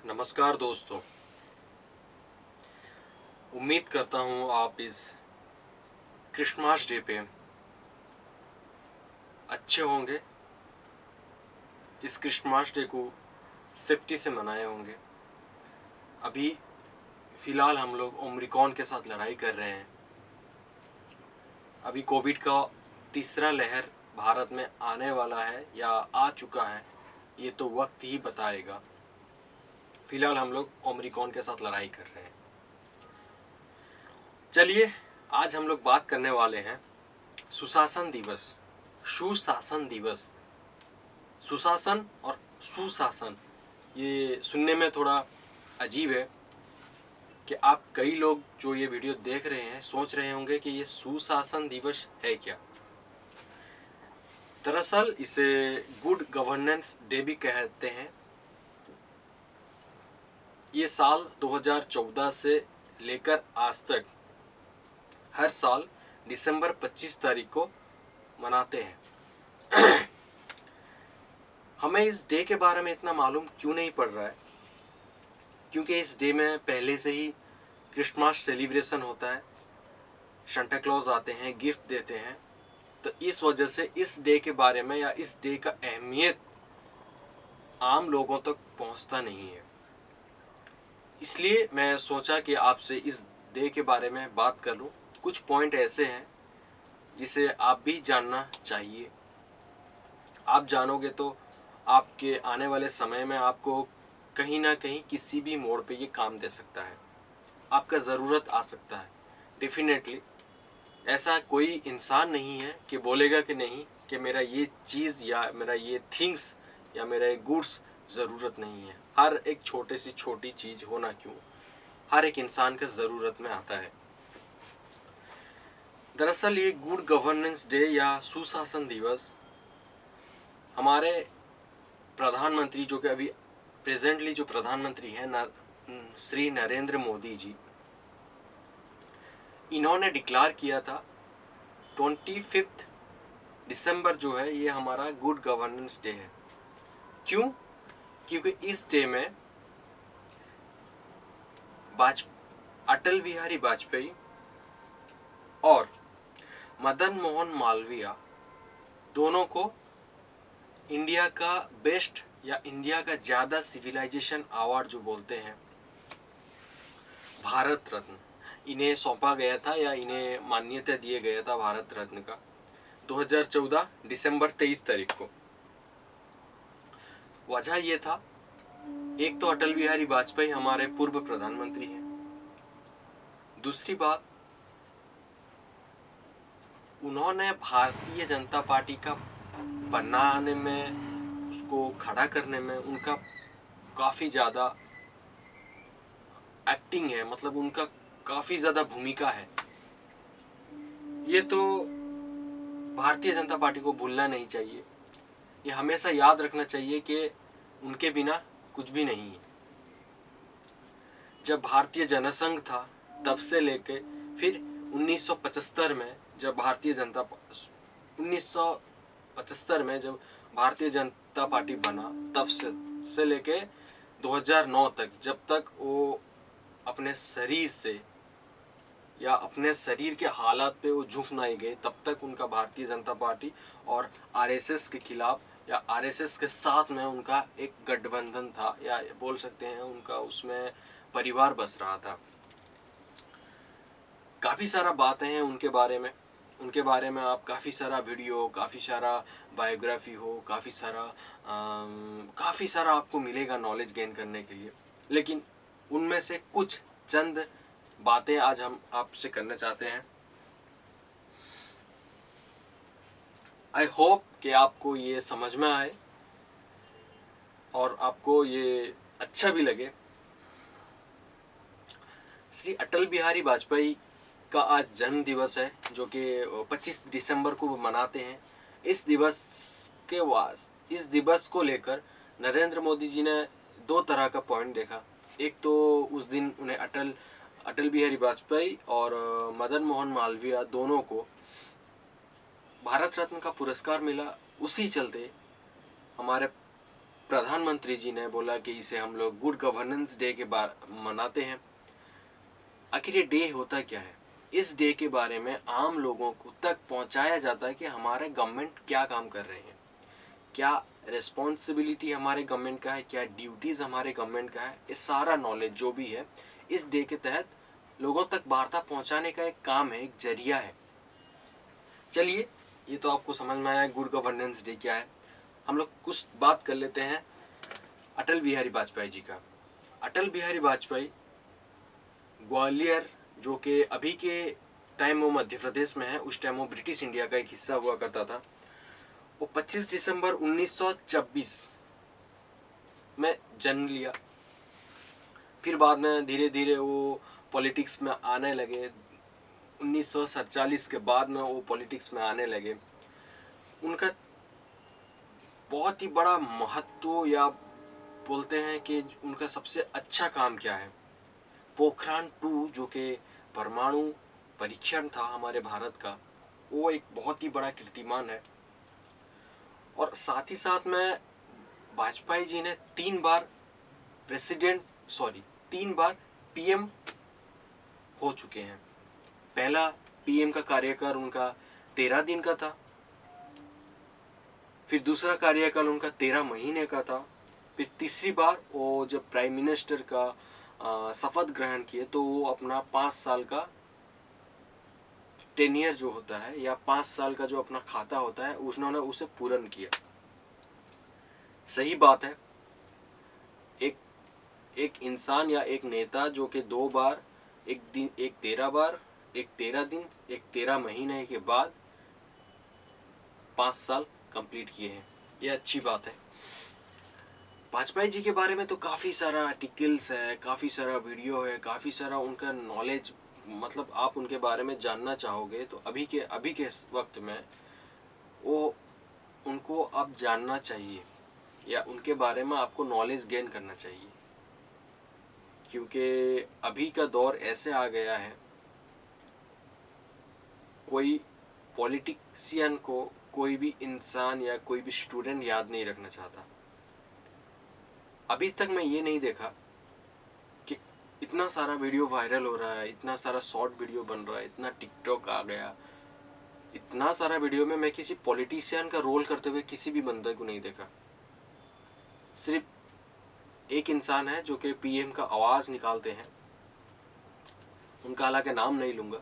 नमस्कार दोस्तों। उम्मीद करता हूँ आप इस क्रिसमस डे पे अच्छे होंगे। इस क्रिसमस डे को सेफ्टी से मनाए होंगे। अभी फ़िलहाल हम लोग ओमिक्रॉन के साथ लड़ाई कर रहे हैं। अभी कोविड का तीसरा लहर भारत में आने वाला है या आ चुका है, ये तो वक्त ही बताएगा। फ़िलहाल हम लोग ओमिक्रॉन के साथ लड़ाई कर रहे हैं। चलिए, आज हम लोग बात करने वाले हैं सुशासन दिवस। सुशासन दिवस, सुशासन और सुशासन, ये सुनने में थोड़ा अजीब है कि आप कई लोग जो ये वीडियो देख रहे हैं सोच रहे होंगे कि ये सुशासन दिवस है क्या। दरअसल इसे गुड गवर्नेंस डे भी कहते हैं। ये साल 2014 से लेकर आज तक हर साल दिसंबर 25 तारीख को मनाते हैं। हमें इस डे के बारे में इतना मालूम क्यों नहीं पड़ रहा है? क्योंकि इस डे में पहले से ही क्रिसमस सेलिब्रेशन होता है, सांता क्लॉज आते हैं, गिफ्ट देते हैं। तो इस वजह से इस डे के बारे में या इस डे का अहमियत आम लोगों तक पहुंचता नहीं है। इसलिए मैं सोचा कि आपसे इस डे के बारे में बात कर लूं। कुछ पॉइंट ऐसे हैं जिसे आप भी जानना चाहिए। आप जानोगे तो आपके आने वाले समय में आपको कहीं ना कहीं किसी भी मोड़ पे ये काम दे सकता है, आपका ज़रूरत आ सकता है। डेफिनेटली ऐसा कोई इंसान नहीं है कि बोलेगा कि नहीं कि मेरा ये चीज़ या मेरा ये थिंग्स या मेरा ये गुड्स ज़रूरत नहीं है। हर एक छोटे सी छोटी चीज़ होना क्यों, हर एक इंसान के ज़रूरत में आता है। दरअसल ये गुड गवर्नेंस डे या सुशासन दिवस हमारे प्रधानमंत्री, जो कि अभी प्रेजेंटली जो प्रधानमंत्री हैं श्री नरेंद्र मोदी जी, इन्होंने डिक्लेयर किया था 25 दिसंबर जो है ये हमारा गुड गवर्नेंस डे है। क्यों? क्योंकि इस डे में अटल बिहारी वाजपेयी और मदन मोहन मालवीय दोनों को इंडिया का बेस्ट या इंडिया का ज़्यादा सिविलाइजेशन अवार्ड जो बोलते हैं, भारत रत्न, इन्हें सौंपा गया था या इन्हें मान्यता दिया गया था भारत रत्न का 2014 दिसंबर 23 तारीख को। वजह यह था, एक तो अटल बिहारी वाजपेयी हमारे पूर्व प्रधानमंत्री हैं। दूसरी बात, उन्होंने भारतीय जनता पार्टी का बनाने में, उसको खड़ा करने में उनका काफ़ी ज़्यादा एक्टिंग है, मतलब उनका काफ़ी ज़्यादा भूमिका है। ये तो भारतीय जनता पार्टी को भूलना नहीं चाहिए। ये हमेशा याद रखना चाहिए कि उनके बिना कुछ भी नहीं है। जब भारतीय जनसंघ था तब से लेके फिर 1975 में जब भारतीय जनता पार्टी बना, तब से लेके 2009 तक, जब तक वो अपने शरीर से या अपने शरीर के हालात पे वो झुक नहीं गए, तब तक उनका भारतीय जनता पार्टी और आरएसएस के खिलाफ या आरएसएस के साथ में उनका एक गठबंधन था, या बोल सकते हैं उनका उसमें परिवार बस रहा था। काफ़ी सारा बातें हैं उनके बारे में आप काफ़ी सारा वीडियो, काफ़ी सारा बायोग्राफी हो, काफ़ी सारा आपको मिलेगा नॉलेज गेन करने के लिए। लेकिन उनमें से कुछ चंद बातें आज हम आपसे करना चाहते हैं। आई होप कि आपको ये समझ में आए और आपको ये अच्छा भी लगे। श्री अटल बिहारी वाजपेयी का आज जन्म दिवस है, जो कि 25 दिसंबर को मनाते हैं। इस दिवस को लेकर नरेंद्र मोदी जी ने दो तरह का पॉइंट देखा। एक तो उस दिन उन्हें अटल बिहारी वाजपेयी और मदन मोहन मालवीय दोनों को भारत रत्न का पुरस्कार मिला। उसी चलते हमारे प्रधानमंत्री जी ने बोला कि इसे हम लोग गुड गवर्नेंस डे के बार मनाते हैं। आखिर ये डे होता क्या है? इस डे के बारे में आम लोगों को तक पहुंचाया जाता है कि हमारे गवर्नमेंट क्या काम कर रहे हैं, क्या रिस्पॉन्सिबिलिटी हमारे गवर्नमेंट का है, क्या ड्यूटीज हमारे गवर्नमेंट का है। ये सारा नॉलेज जो भी है इस डे के तहत लोगों तक वार्ता पहुंचाने का एक काम है, एक जरिया है। चलिए, ये तो आपको समझ में आया गुड गवर्नेंस डे क्या है। हम लोग कुछ बात कर लेते हैं अटल बिहारी वाजपेयी जी का। अटल बिहारी वाजपेयी ग्वालियर, जो कि अभी के टाइम वो मध्य प्रदेश में है, उस टाइम वो ब्रिटिश इंडिया का एक हिस्सा हुआ करता था। वो 25 दिसंबर 1926 में जन्म लिया। फिर बाद में धीरे धीरे वो पॉलिटिक्स में आने लगे। 1947 के बाद में वो पॉलिटिक्स में आने लगे। उनका बहुत ही बड़ा महत्व, या बोलते हैं कि उनका सबसे अच्छा काम क्या है, पोखरान 2 जो कि परमाणु परीक्षण था हमारे भारत का, वो एक बहुत ही बड़ा कीर्तिमान है। और साथ ही साथ में वाजपेयी जी ने 3 बार पीएम हो चुके हैं। पहला पीएम का कार्यकाल उनका 13 दिन का था, फिर दूसरा कार्यकाल उनका 13 महीने का था, फिर तीसरी बार वो जब प्राइम मिनिस्टर का शपथ ग्रहण किए तो वो अपना 5 साल का टेनियर जो होता है, या 5 साल का जो अपना खाता होता है, उन्होंने उसे पूर्ण किया। सही बात है, एक इंसान या एक नेता जो कि 2 बार, एक दिन, एक 13 बार, एक 13 दिन, एक 13 महीने के बाद 5 साल कंप्लीट किए हैं, ये अच्छी बात है। वाजपेयी जी के बारे में तो काफ़ी सारा आर्टिकल्स है, काफ़ी सारा वीडियो है, काफ़ी सारा उनका नॉलेज, मतलब आप उनके बारे में जानना चाहोगे तो अभी के वक्त में वो उनको आप जानना चाहिए, या उनके बारे में आपको नॉलेज गेन करना चाहिए। क्योंकि अभी का दौर ऐसे आ गया है, कोई पॉलिटिशियन को कोई भी इंसान या कोई भी स्टूडेंट याद नहीं रखना चाहता। अभी तक मैं ये नहीं देखा कि इतना सारा वीडियो वायरल हो रहा है, इतना सारा शॉर्ट वीडियो बन रहा है, इतना टिकटॉक आ गया, इतना सारा वीडियो में मैं किसी पॉलिटिशियन का रोल करते हुए किसी भी बंदे को नहीं देखा। सिर्फ एक इंसान है जो कि पीएम का आवाज निकालते हैं, उनका हालांकि नाम नहीं लूंगा,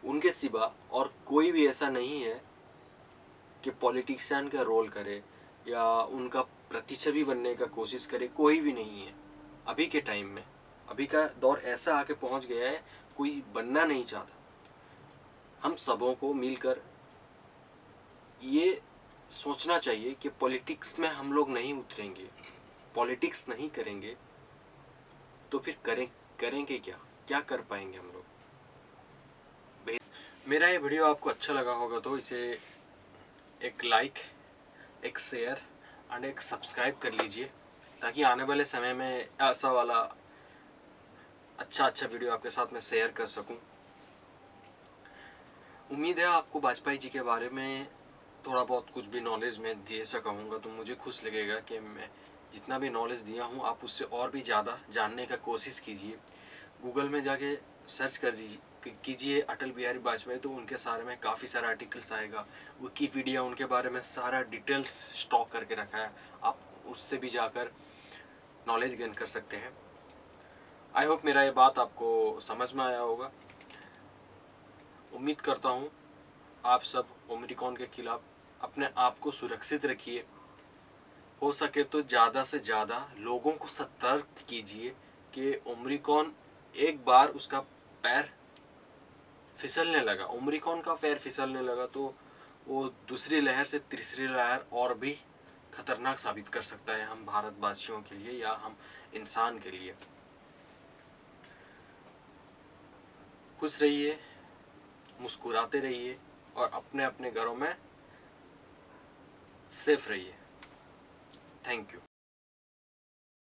उनके सिवा और कोई भी ऐसा नहीं है कि पॉलिटिशियन का रोल करे या उनका प्रतिच्छवि बनने का कोशिश करे। कोई भी नहीं है अभी के टाइम में। अभी का दौर ऐसा आके पहुंच गया है, कोई बनना नहीं चाहता। हम सबों को मिलकर ये सोचना चाहिए कि पॉलिटिक्स में हम लोग नहीं उतरेंगे, पॉलिटिक्स नहीं करेंगे तो फिर करेंगे क्या कर पाएंगे हम लोग। मेरा ये वीडियो आपको अच्छा लगा होगा तो इसे एक लाइक, एक शेयर एंड एक सब्सक्राइब कर लीजिए, ताकि आने वाले समय में ऐसा वाला अच्छा वीडियो आपके साथ में शेयर कर सकूं। उम्मीद है आपको वाजपेयी जी के बारे में थोड़ा बहुत कुछ भी नॉलेज मैं दे सका हूँगा, तो मुझे खुश लगेगा कि मैं जितना भी नॉलेज दिया हूँ आप उससे और भी ज़्यादा जानने का कोशिश कीजिए। गूगल में जाके सर्च कर कीजिए अटल बिहारी वाजपेयी, तो उनके बारे में काफ़ी सारा आर्टिकल्स आएगा। विकीपीडिया उनके बारे में सारा डिटेल्स स्टॉक करके रखा है, आप उससे भी जाकर नॉलेज गेन कर सकते हैं। आई होप मेरा ये बात आपको समझ में आया होगा। उम्मीद करता हूँ आप सब ओमिक्रॉन के खिलाफ अपने आप को सुरक्षित रखिए। हो सके तो ज़्यादा से ज़्यादा लोगों को सतर्क कीजिए कि ओमिक्रॉन एक बार उसका पैर फिसलने लगा, ओमिक्रॉन का पैर फिसलने लगा तो वो दूसरी लहर से तीसरी लहर और भी खतरनाक साबित कर सकता है हम भारतवासियों के लिए या हम इंसान के लिए। खुश रहिए, मुस्कुराते रहिए और अपने अपने घरों में सेफ रहिए। Thank you.